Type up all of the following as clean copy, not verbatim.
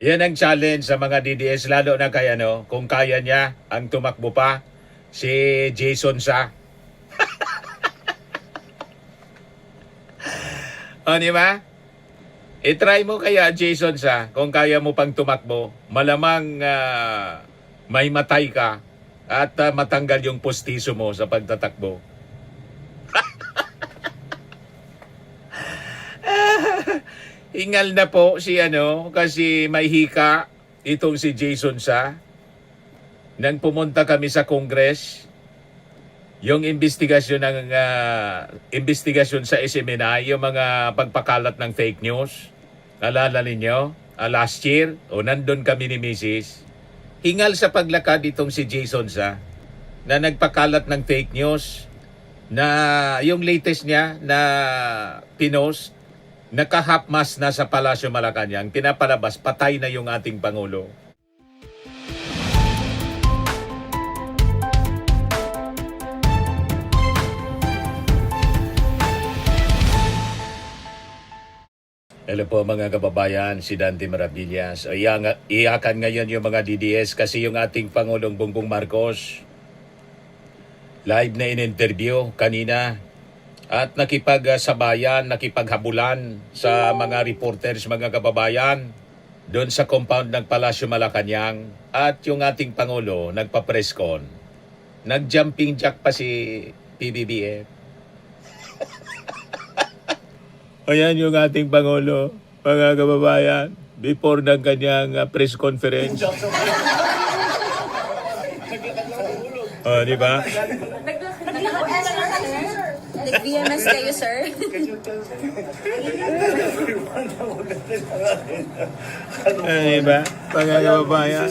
Yan ang challenge sa mga DDS, lalo na kay kung kaya niya ang tumakbo pa, si Jason Sa. O, di ba? I-try mo kaya, Jason Sa, kung kaya mo pang tumakbo, malamang may matay ka at matanggal yung postiso mo sa pagtatakbo. Hingal na po si kasi may hika itong si Jason Sa. Nang pumunta kami sa Congress, yung investigasyon sa SMNI, yung mga pagpakalat ng fake news, nalala ninyo? Last year, nandun kami ni Mrs. Hingal sa paglakad itong si Jason Sa na nagpakalat ng fake news na yung latest niya na pinost, naka-half mast na sa Palasyo Malacanang, pinapalabas, patay na yung ating Pangulo. Hello po mga kababayan, si Dante Maravillas. Iyakan ngayon yung mga DDS kasi yung ating Pangulong Bongbong Marcos live na in-interview kanina at nakipagsabayan, nakipaghabulan sa mga reporters, mga kababayan, doon sa compound ng Palasyo Malacanang, at yung ating Pangulo nagpa-press con. Nag-jumping jack pa si PBBM. Ayan yung ating Pangulo, mga kababayan, before ng kanyang press conference. Di ba? Nag-BMS kayo, sir? Di ba? Mga kababayan.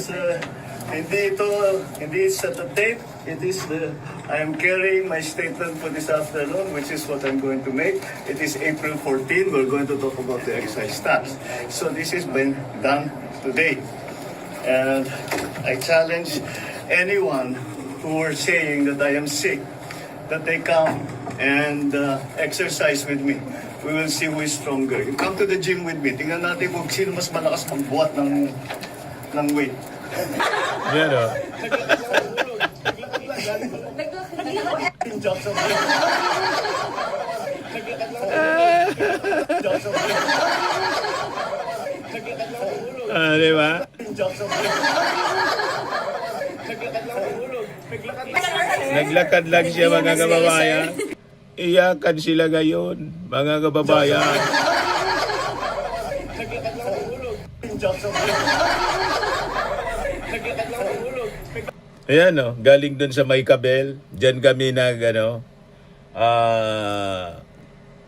Hindi sa tape. I am carrying my statement for this afternoon, which is what I'm going to make. It is April 14. We're going to talk about the excise tax. So this has been done today. And I challenge anyone who are saying that I am sick, that they come and exercise with me. We will see who is stronger. You come to the gym with me. Tingnan natin kung sino mas malakas magbuhat ng weight. Yan o. Di ba? Naglakad lang siya, mga kababayan. Iyakan sila ngayon, mga kababayan. Ayan galing dun sa May Kabel. Diyan kami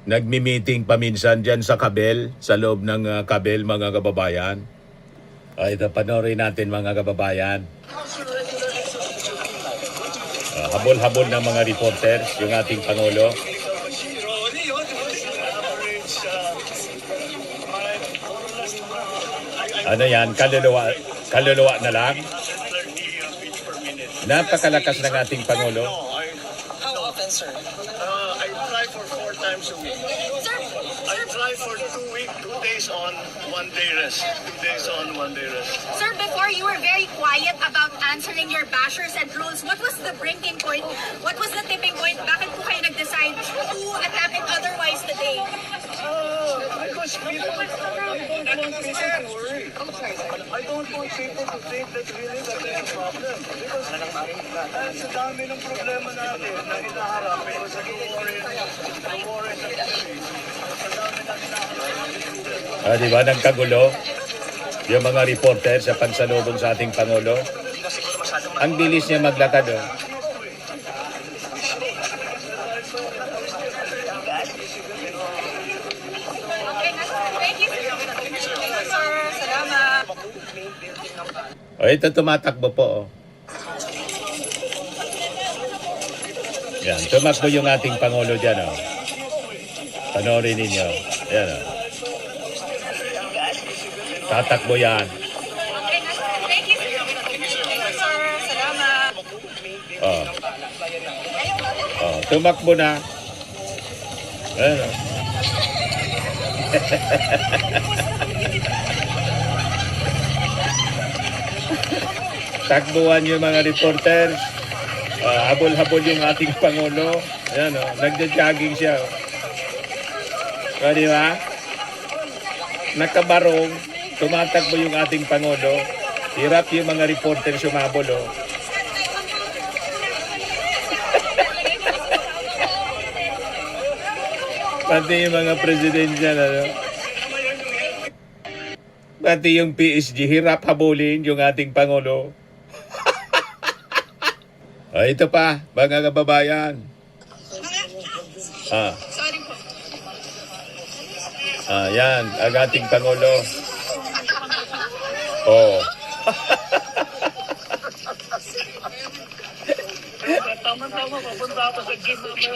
nagmi-meeting paminsan diyan sa Kabel, sa loob ng Kabel, mga kababayan. Ito, panoorin natin, mga kababayan. Habol-habol ng mga reporters, yung ating Pangulo. Ano yan? Kaluluwa na lang. Napakalakas ng ating Pangulo. How often, sir? I try for 4 times a week. I try for 2 weeks, 2 days on, 1 day rest. 2 days on, 1 day rest. Sir, before you were very quiet about answering your bashers and trolls. What was the breaking point? What was the tipping point? Bakit po kayo nag-decide to attack it otherwise today? Because people, I don't want people to worry. I don't want people to think that really that there's a problem. Because sa dami ng problema natin na hinaharap, because the war is actually, sa dami na hinaharap. Di ba? Nagkagulo yung mga reporter sa pagsalubong sa ating Pangulo. Ang bilis niya maglakad. Sir, salamat. Ito tumatakbo po. Yan, tumakbo yung ating Pangulo dyan. Panoorin ninyo. Yan. Tatakbo yan. Thank you, sir. Salamat. Tumakbo na. Ayan. Takbuhan yung mga reporters. Habol-habol yung ating Pangulo. Ayan o, nagja-jogging siya. Di ba? Nakabarong, tumatakbo yung ating Pangulo. Hirap yung mga reporters sumabol o. Pati yung mga presidensya ano. Pati yung PSG, hirap habulin yung ating Pangulo. Ito pa, mga kababayan. Sorry po. Yan, ang ating Pangulo. Oh. Tama-tama, papunta ako sa gym mamaya.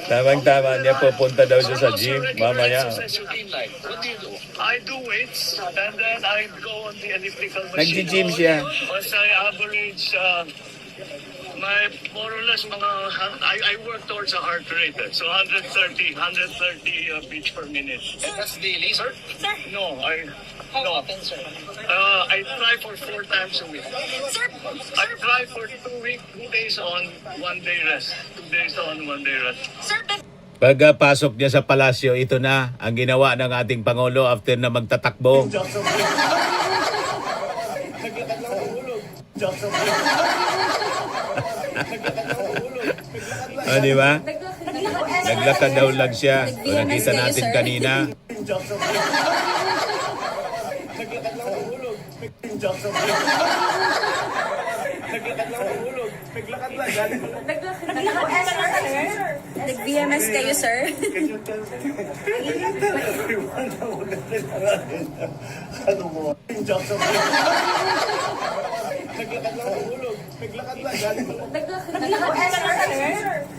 Tamang-tama niya, pupunta daw siya sa gym mamaya. What do you do? I do weights and then I go on the elliptical machine. Nag-gym siya. Once I average my more or less I work towards a heart rate. So 130 beats per minute. And that's daily, sir? Sir, No, How no. often, sir? I try for 4 times a week. sir, I try for 2 weeks, 2 days on, 1 day rest. 2 days on, 1 day rest. sir, Pagpasok niya sa palasyo, ito na ang ginawa ng ating Pangulo after na magtatakbo. Di ba? Naglakad daw lang siya. O, nakita natin kanina. Nag-VMS kayo, sir? Ano mo?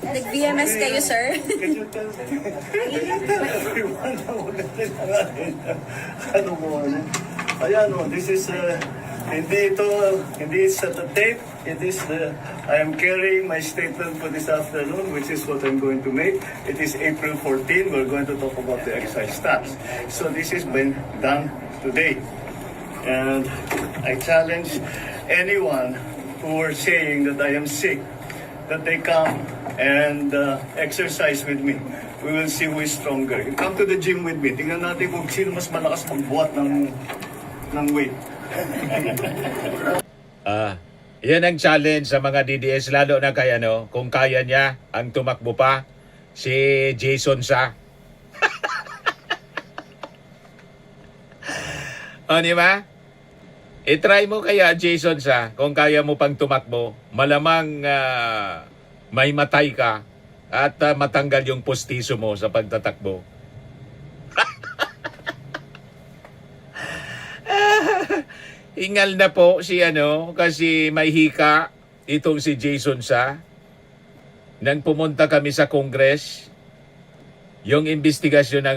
Nag-VMS kayo, sir? Ano mo? Ayan o, this is hindi sa tape. It is I am carrying my statement for this afternoon, which is what I'm going to make. It is April 14. We're going to talk about the excise tax. So this has been done today. And I challenge anyone who are saying that I am sick, that they come and exercise with me. We will see who is stronger. You come to the gym with me. Tingnan natin kung sino mas malakas magbuhat ng weight. Yan ang challenge sa mga DDS, lalo na kay kung kaya niya ang tumakbo pa, si Jason Sa. Di ba? I-try mo kaya, Jason Sa, kung kaya mo pang tumakbo, malamang may matay ka at matanggal yung postiso mo sa pagtatakbo. Hingal na po si kasi may hika itong si Jason Sa. Nang pumunta kami sa Congress, yung investigasyon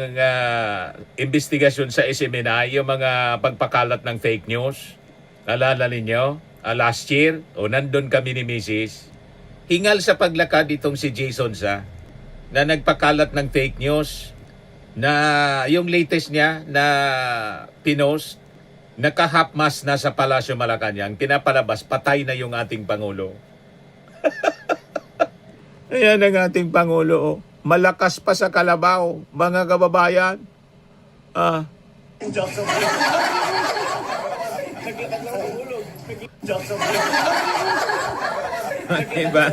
sa SMNI, yung mga pagpakalat ng fake news, naalala ninyo? Last year, nandun kami ni Mrs. Hingal sa paglakad itong si Jason Sa na nagpakalat ng fake news na yung latest niya na pinost, naka-half mask na sa Palasyo Malacanang, pinapalabas, patay na yung ating Pangulo. Ayan ang ating Pangulo. Malakas pa sa kalabaw, mga kababayan. Diba?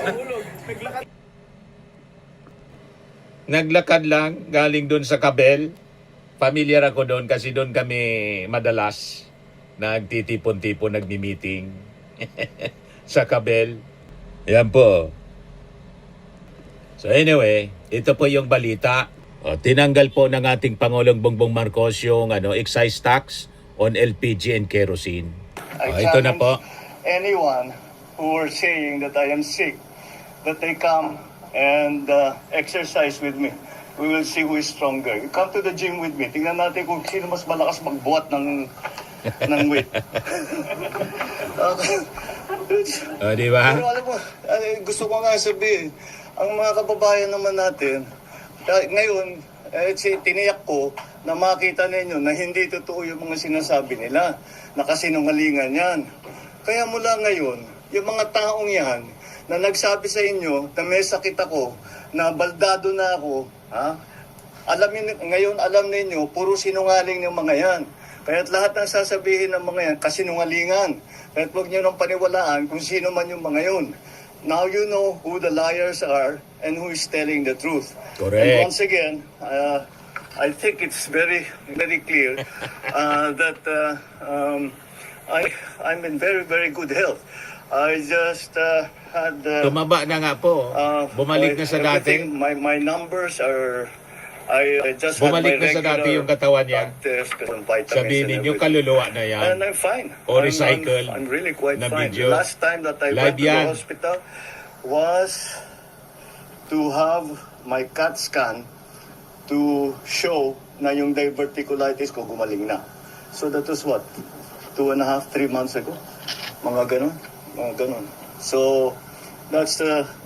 Naglakad lang, galing doon sa Kabel. Familiar ako doon kasi doon kami madalas nagtitipon-tipon, nagmi-meeting sa Kabel. Yan po. So anyway, ito po yung balita. Tinanggal po ng ating Pangulong Bongbong Marcos yung excise tax on LPG and kerosene. Ito na po. Anyone who are saying that I am sick, that they come and exercise with me. We will see who is stronger. You come to the gym with me. Tingnan natin kung sino mas malakas magbuhat ng weight. Di ba? Pero alam mo, gusto ko nga sabihin, ang mga kababayan naman natin, ngayon, tiniyak ko na makita ninyo na hindi totoo yung mga sinasabi nila, na kasinungalingan yan. Kaya mula ngayon, yung mga taong yan na nagsabi sa inyo na may sakit ako, na baldado na ako, ngayon alam ninyo, puro sinungaling ng mga yan. Kaya't lahat ng sasabihin ng mga yan, kasinungalingan. Kaya't huwag nyo nang paniwalaan kung sino man yung mga yun. Now you know who the liars are and who is telling the truth. Correct. And once again, I think it's very, very clear that I'm in very, very good health. I just had... Tumaba na nga po. Bumalik na sa dati. everything, my numbers are... I just Bumalik had my na sa dati regular yung katawan niya. test and vitamins Sabihin and ninyo, everything. kaluluwa na yan. And I'm fine. O recycle I'm really quite na fine. video. The last time that I Live went to yan. the hospital was to have my CAT scan to show na yung diverticulitis ko gumaling na. So that was what? 2.5, 3 months ago? Mga ganon. So that's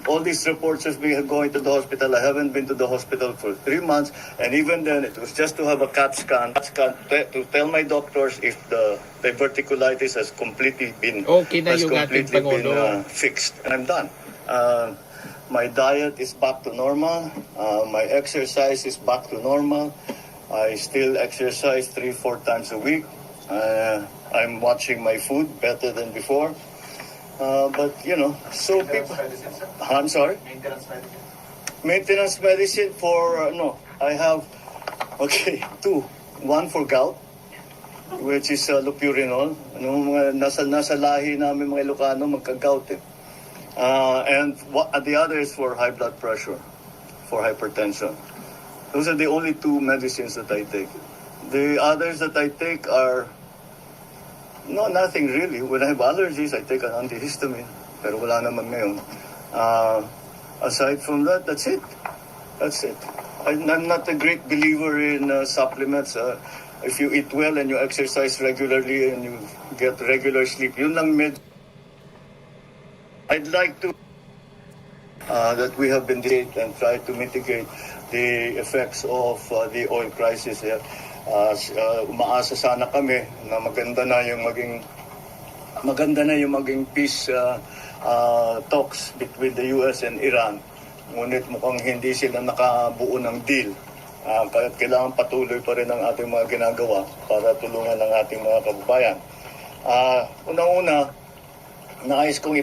all these reports of me going to the hospital. I haven't been to the hospital for 3 months, and even then it was just to have a CAT scan to tell my doctors if the diverticulitis has completely been Okay na yung ating Pangulo. fixed, and I'm done. My diet is back to normal. My exercise is back to normal. I still exercise 3-4 times a week. I'm watching my food better than before. But, you know, so people... I'm sorry? Maintenance medicine for... no, I have... Okay, 2. One for gout, which is lopurinol. Nasa lahi namin mga Ilocano, magka-gout eh. And the other is for high blood pressure, for hypertension. Those are the only 2 medicines that I take. The others that I take are... No, nothing really. When I have allergies, I take an antihistamine. Pero wala naman ngayon. Aside from that, that's it. That's it. I'm not a great believer in supplements. If you eat well and you exercise regularly and you get regular sleep, yun lang I'd like to that we have been doing and try to mitigate the effects of the oil crisis here. Umaasa sana kami na maganda na yung maging peace talks between the US and Iran. Ngunit mukhang hindi sila nakabuo ng deal. Kaya kailangan patuloy pa rin ang ating mga ginagawa para tulungan ang ating mga kababayan. Unang-una, nais kong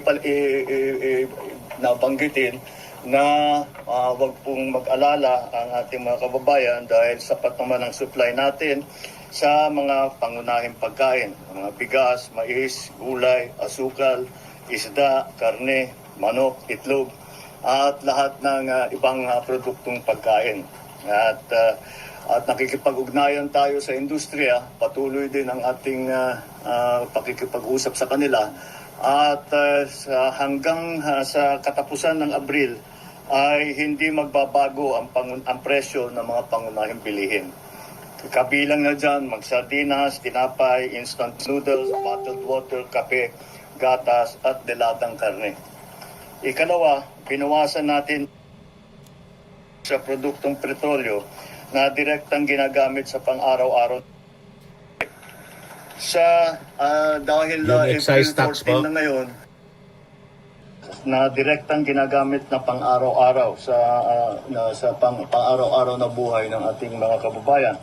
nabanggitin na wag pong mag-alala ang ating mga kababayan dahil sapat naman ang supply natin sa mga pangunahing pagkain. Mga bigas, mais, gulay, asukal, isda, karne, manok, itlog, at lahat ng ibang produktong pagkain. At nakikipag-ugnayan tayo sa industriya, patuloy din ang ating pakikipag-usap sa kanila. At hanggang sa katapusan ng Abril ay hindi magbabago ang presyo ng mga pangunahing bilihin. Kabilang na dyan, magsardinas, tinapay, instant noodles, bottled water, kape, gatas at delatang karne. Ikalawa, binawasan natin sa produktong petrolyo na direktang ginagamit sa pang-araw-araw. Dahil Yung April excise tax 14 po? na ngayon, na direktang ginagamit na pang-araw-araw sa pang-araw-araw na buhay ng ating mga kababayan.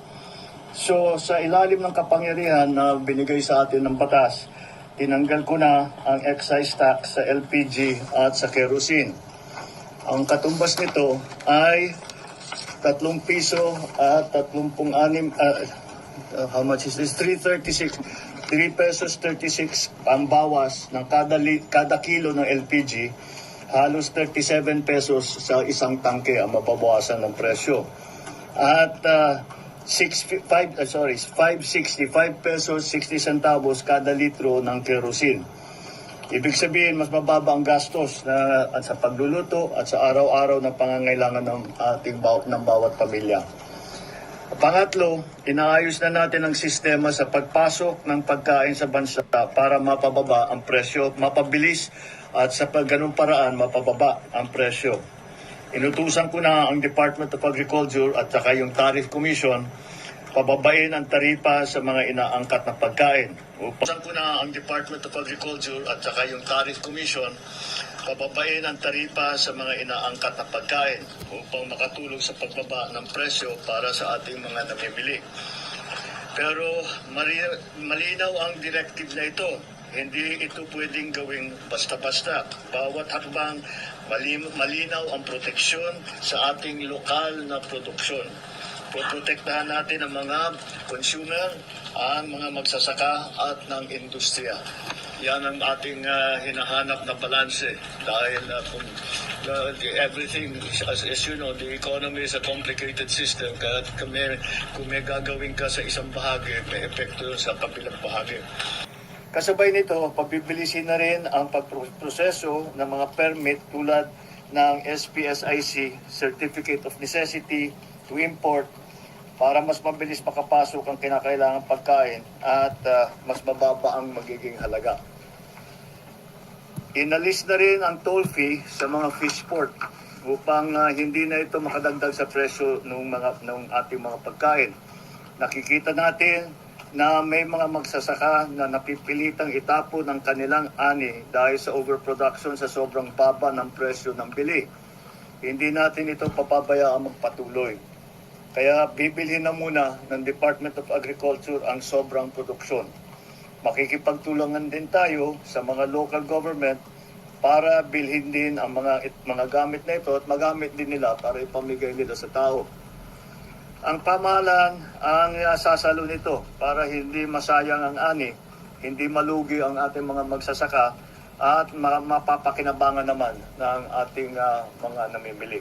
So sa ilalim ng kapangyarihan na binigay sa atin ng batas, tinanggal ko na ang excise tax sa LPG at sa kerosene. Ang katumbas nito ay 3 piso at 36. How much is this? 3.36. 3 pesos 36 ang bawas ng kada kilo ng LPG. Halos 37 pesos sa isang tangke ang mababawasan ng presyo. At 565 pesos 60 centavos kada litro ng kerosene. Ibig sabihin, mas mababa ang gastos at sa pagluluto at sa araw-araw na pangangailangan ng bawat pamilya. Pangatlo, inaayos na natin ang sistema sa pagpasok ng pagkain sa bansa para mapababa ang presyo, mapabilis at sa ganung paraan mapababa ang presyo. Inutusan ko na ang Department of Agriculture at saka yung Tariff Commission pababain ang taripa sa mga inaangkat na pagkain. Upasan ko na ang Department of Agriculture at saka yung Tariff Commission pababain ang taripa sa mga inaangkat na pagkain upang makatulong sa pagbaba ng presyo para sa ating mga namimili. Pero malinaw ang directive na ito. Hindi ito pwedeng gawing basta-basta. Bawat hakbang, malinaw ang proteksyon sa ating lokal na produksyon. Poprotektahan natin ang mga consumer, ang mga magsasaka at ng industriya. Yan ang ating hinahanap na balanse dahil everything, as you know, the economy is a complicated system. Kaya kung may gagawin ka sa isang bahagi, may epekto sa kabilang bahagi. Kasabay nito, pabibilisin na rin ang pagproseso ng mga permit tulad ng SPSIC, Certificate of Necessity to Import, para mas mabilis makapasok ang kinakailangang pagkain at mas mababa ang magiging halaga. Inalis na rin ang toll fee sa mga fish port upang hindi na ito makadagdag sa presyo ng ating mga pagkain. Nakikita natin na may mga magsasaka na napipilitang itapon ang kanilang ani dahil sa overproduction sa sobrang baba ng presyo ng bili. Hindi natin ito papabayaan magpatuloy. Kaya bibilhin na muna ng Department of Agriculture ang sobrang produksyon. Makikipagtulungan din tayo sa mga local government para bilhin din ang mga gamit na ito at magamit din nila para ipamigay nila sa tao. Ang pamahalaan ang sasalo nito para hindi masayang ang ani, hindi malugi ang ating mga magsasaka at mapapakinabangan naman ng ating mga namimili.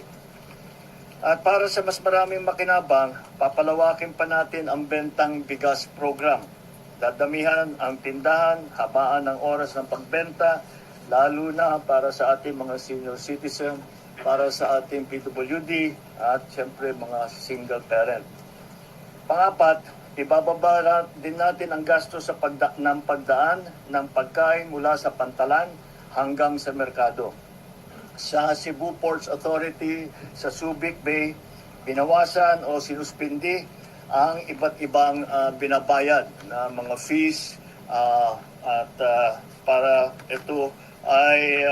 At para sa mas maraming makinabang, papalawakin pa natin ang bentang bigas program. Dadamihan ang tindahan, habaan ng oras ng pagbenta, lalo na para sa ating mga senior citizen, para sa ating PWD at siyempre mga single parent. Pangapat, ibababa din natin ang gasto sa pagdaan ng pagkain mula sa pantalan hanggang sa merkado. Sa Cebu Ports Authority, sa Subic Bay, binawasan o sinuspindi ang iba't ibang binabayad na mga fees at para ito ay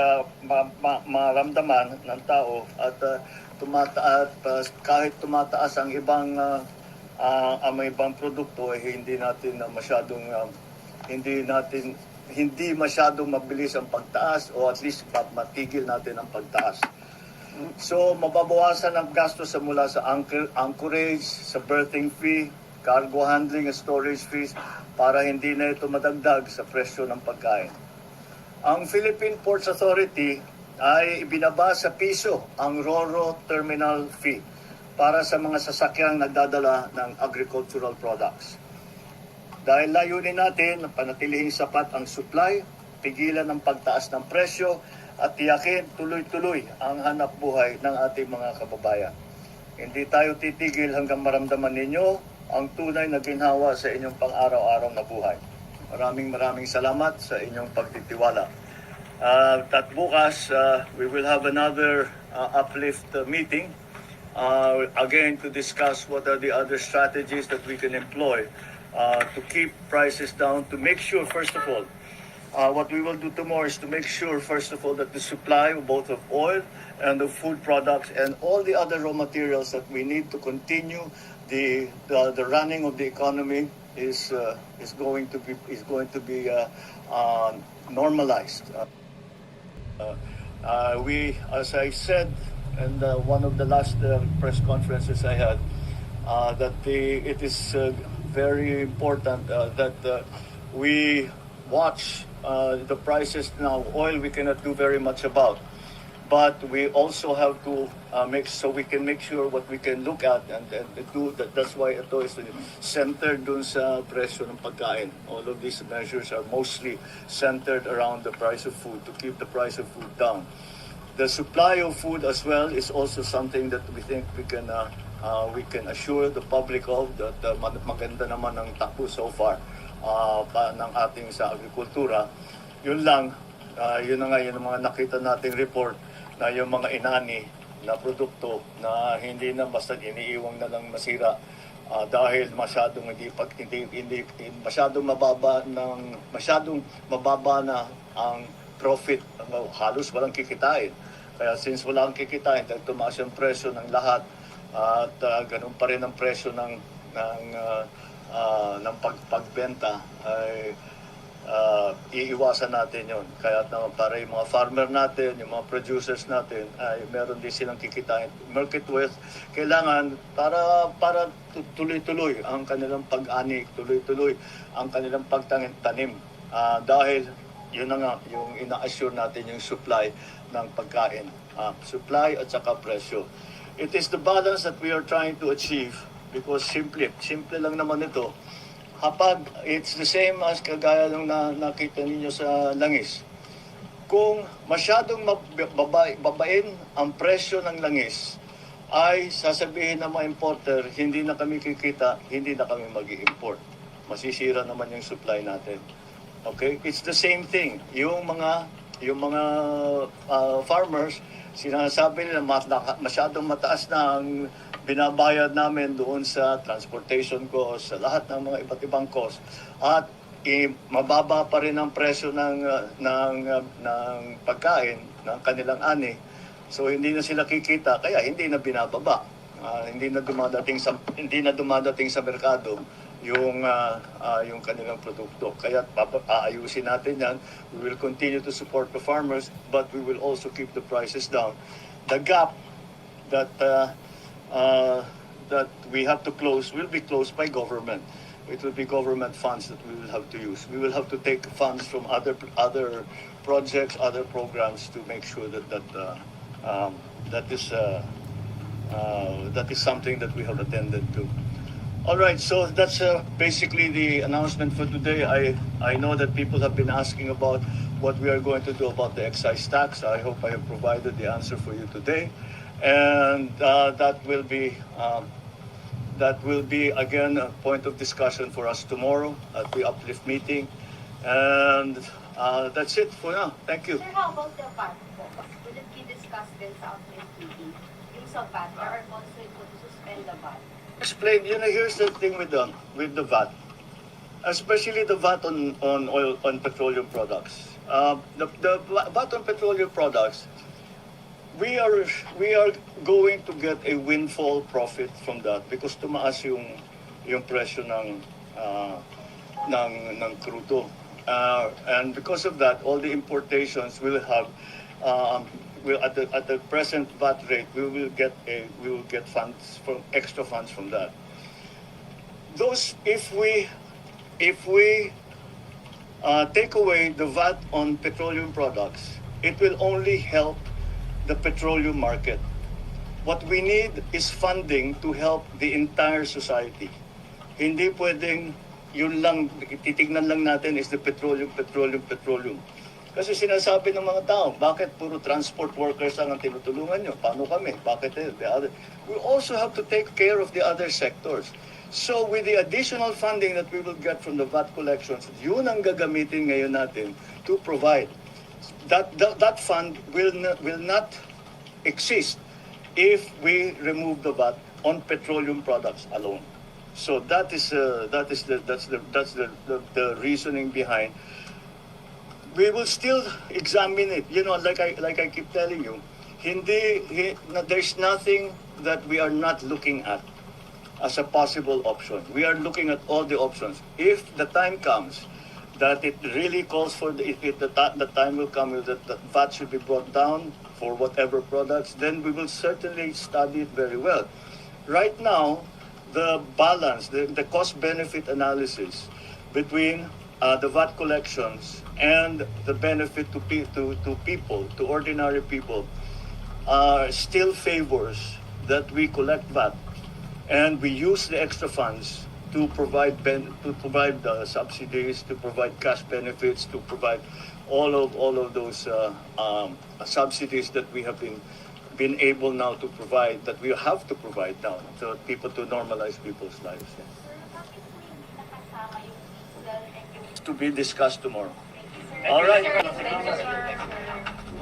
maramdaman ng tao at kahit tumataas ang ibang produkto ay hindi masyadong mabilis ang pagtaas o at least matigil natin ang pagtaas. So mababawasan ang gastos mula sa anchorage, sa berthing fee, cargo handling at storage fees para hindi na ito madagdag sa presyo ng pagkain. Ang Philippine Ports Authority ay ibinaba sa piso ang RoRo terminal fee para sa mga sasakyang nagdadala ng agricultural products. Dahil layunin natin na panatilihing sapat ang supply, pigilan ang pagtaas ng presyo at tiyakin tuloy-tuloy ang hanap buhay ng ating mga kababayan. Hindi tayo titigil hanggang maramdaman ninyo ang tunay na ginhawa sa inyong pang-araw-araw na buhay. Maraming salamat sa inyong pagtitiwala. At bukas, we will have another uplift meeting again to discuss what are the other strategies that we can employ to keep prices down, to make sure, first of all, what we will do tomorrow is to make sure, first of all, that the supply both of oil and of food products and all the other raw materials that we need to continue the running of the economy is going to be normalized. We, as I said, in one of the last press conferences I had, that it is very important that we watch the prices now. Oil we cannot do very much about, but we also have to make sure what we can look at and do that. That's why ito is centered dun sa presyo ng pagkain. All of these measures are mostly centered around the price of food, to keep the price of food down. The supply of food as well is also something that we think we can assure the public of, that maganda naman ang takbo so far ng ating sa agrikultura. Yun lang, yun ang mga nakita nating report na yung mga inani na produkto na hindi na basta iniiwang na lang masira dahil masyadong hindi masyadong mababa na ang profit, halos walang kikitain. Kaya since walang kikitain, dahil tumaas yung presyo ng lahat at ganun pa rin ang presyo ng pagbenta, ay iiwasan natin yon. Kaya naman para yung mga farmer natin, yung mga producers natin, ay meron din silang kikitain. Market worth, kailangan para tuloy-tuloy ang kanilang pag-ani, tuloy-tuloy ang kanilang pagtanim. Dahil yun na nga, yung ina-assure natin yung supply ng pagkain. Supply at saka presyo. It is the balance that we are trying to achieve because simple lang naman ito. Kapag it's the same as kagaya nung nakita ninyo sa langis. Kung masyadong babain ang presyo ng langis, ay sasabihin ng mga importer, hindi na kami kikita, hindi na kami mag-i-import. Masisira naman yung supply natin. Okay? It's the same thing. Yung mga farmers, sinasabi nila masyadong mataas na ang binabayad namin doon sa transportation cost, sa lahat ng mga iba't ibang cost. At mababa pa rin ang presyo ng pagkain, ng kanilang ani. So hindi na sila kikita, kaya hindi na binababa. Hindi na dumadating sa merkado yung kanilang produkto. Kaya aayusin natin yan. We will continue to support the farmers, but we will also keep the prices down. The gap that we have to close will be closed by government. It will be government funds that we will have to use. We will have to take funds from other projects, other programs to make sure that is something that we have attended to. All right, so that's basically the announcement for today. I know that people have been asking about what we are going to do about the excise tax. I hope I have provided the answer for you today. And that will be again a point of discussion for us tomorrow at the Uplift meeting. And that's it for now. Thank you. Sir, how about the VAT po? Will it be discussed din sa Uplift meeting? Yung sa VAT, there are also to suspend the VAT. Explain. Here's the thing with the VAT, especially the VAT on petroleum products. The VAT on petroleum products. We are going to get a windfall profit from that because tumaas yung presyo ng crudo. And because of that, all the importations will have at the present VAT rate, we will get funds from extra funds from that. Those if we take away the VAT on petroleum products, it will only help the petroleum market. What we need is funding to help the entire society. Hindi pwedeng yun lang, titignan lang natin is the petroleum. Kasi sinasabi ng mga tao, bakit puro transport workers ang tinutulungan nyo? Paano kami? Bakit the other? We also have to take care of the other sectors. So with the additional funding that we will get from the VAT collections, yun ang gagamitin ngayon natin to provide. That fund will not exist if we remove the VAT on petroleum products alone. So that's the reasoning behind. We will still examine it. Like I keep telling you, there's nothing that we are not looking at as a possible option. We are looking at all the options. If the time comes that it really calls for the time will come that the VAT should be brought down for whatever products, then we will certainly study it very well. Right now, the balance, the cost-benefit analysis between the VAT collections and the benefit to people, to ordinary people, still favors that we collect VAT and we use the extra funds to provide subsidies, to provide cash benefits, to provide all of those subsidies that we have been able now to provide, that we have to provide now to people, to normalize people's lives. Sir, bakit po hindi nakasama yung diesel and yung... To be discussed tomorrow. Thank you, sir. All right. Thank you, sir.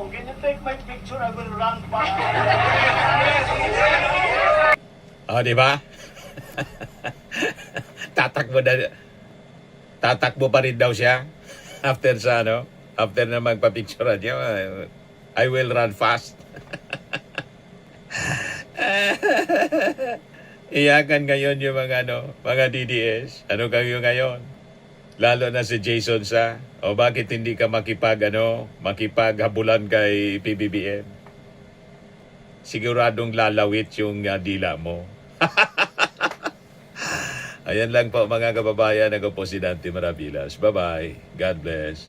cellphone. Can you take my picture? I will run back. Di ba? Tatakbo pa rin daw siya after sa after na magpa-picture niya. I will run fast. Iyakan ngayon yung mga DDS. Ano kayo ngayon? Lalo na si Jason sa, o bakit hindi ka makipaghabulan kay PBBM? Siguradong lalawit yung dila mo. Ayan lang po mga kababayan. Ako po si Dante Maravillas. Bye-bye. God bless.